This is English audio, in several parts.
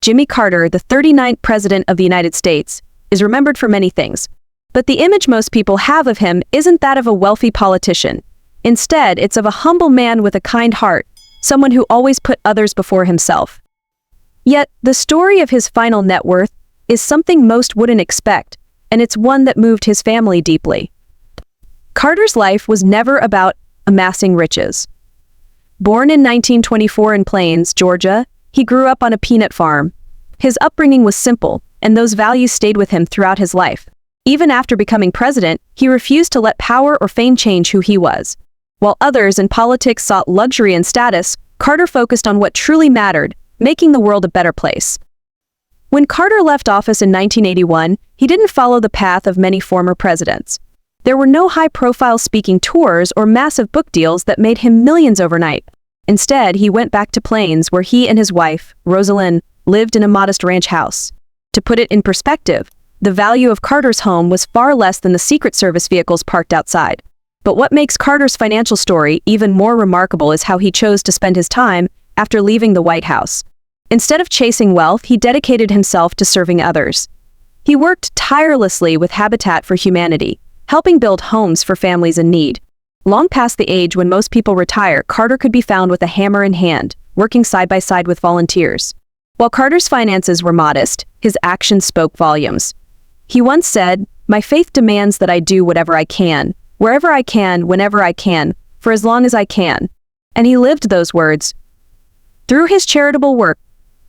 Jimmy Carter, the 39th President of the United States, is remembered for many things. But the image most people have of him isn't that of a wealthy politician. Instead, it's of a humble man with a kind heart, someone who always put others before himself. Yet, the story of his final net worth is something most wouldn't expect, and it's one that moved his family deeply. Carter's life was never about amassing riches. Born in 1924 in Plains, Georgia, he grew up on a peanut farm. His upbringing was simple, and those values stayed with him throughout his life. Even after becoming president, he refused to let power or fame change who he was. While others in politics sought luxury and status, Carter focused on what truly mattered, making the world a better place. When Carter left office in 1981, he didn't follow the path of many former presidents. There were no high-profile speaking tours or massive book deals that made him millions overnight. Instead, he went back to Plains, where he and his wife, Rosalind, lived in a modest ranch house. To put it in perspective, the value of Carter's home was far less than the Secret Service vehicles parked outside. But what makes Carter's financial story even more remarkable is how he chose to spend his time after leaving the White House. Instead of chasing wealth, he dedicated himself to serving others. He worked tirelessly with Habitat for Humanity, helping build homes for families in need. Long past the age when most people retire, Carter could be found with a hammer in hand, working side by side with volunteers. While Carter's finances were modest, his actions spoke volumes. He once said, "My faith demands that I do whatever I can, wherever I can, whenever I can, for as long as I can." And he lived those words. Through his charitable work,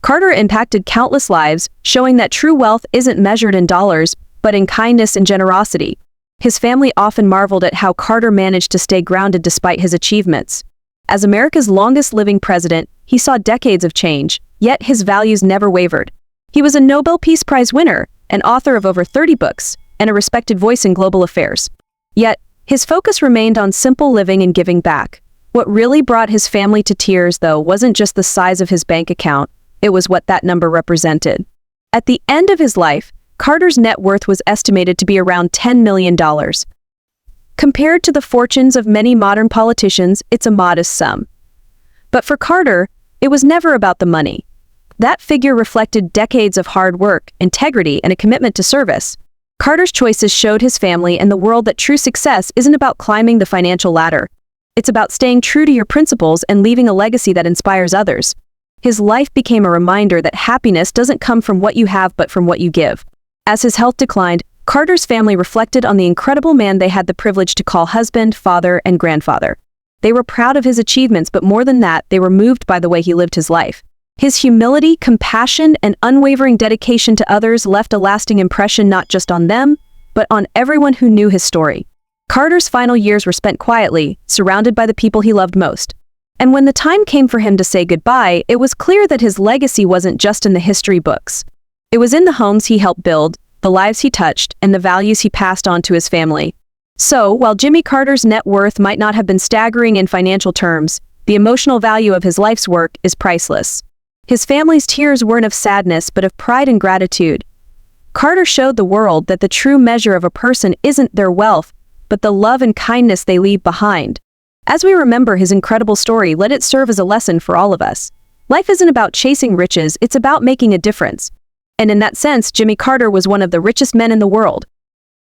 Carter impacted countless lives, showing that true wealth isn't measured in dollars, but in kindness and generosity. His family often marveled at how Carter managed to stay grounded despite his achievements. As America's longest-living president, he saw decades of change, yet his values never wavered. He was a Nobel Peace Prize winner, an author of over 30 books, and a respected voice in global affairs. Yet, his focus remained on simple living and giving back. What really brought his family to tears, though, wasn't just the size of his bank account, it was what that number represented. At the end of his life, Carter's net worth was estimated to be around $10 million. Compared to the fortunes of many modern politicians, it's a modest sum. But for Carter, it was never about the money. That figure reflected decades of hard work, integrity, and a commitment to service. Carter's choices showed his family and the world that true success isn't about climbing the financial ladder. It's about staying true to your principles and leaving a legacy that inspires others. His life became a reminder that happiness doesn't come from what you have but from what you give. As his health declined, Carter's family reflected on the incredible man they had the privilege to call husband, father, and grandfather. They were proud of his achievements, but more than that, they were moved by the way he lived his life. His humility, compassion, and unwavering dedication to others left a lasting impression not just on them, but on everyone who knew his story. Carter's final years were spent quietly, surrounded by the people he loved most. And when the time came for him to say goodbye, it was clear that his legacy wasn't just in the history books. It was in the homes he helped build, the lives he touched, and the values he passed on to his family. So, while Jimmy Carter's net worth might not have been staggering in financial terms, the emotional value of his life's work is priceless. His family's tears weren't of sadness but of pride and gratitude. Carter showed the world that the true measure of a person isn't their wealth, but the love and kindness they leave behind. As we remember his incredible story, let it serve as a lesson for all of us. Life isn't about chasing riches, it's about making a difference. And in that sense, Jimmy Carter was one of the richest men in the world.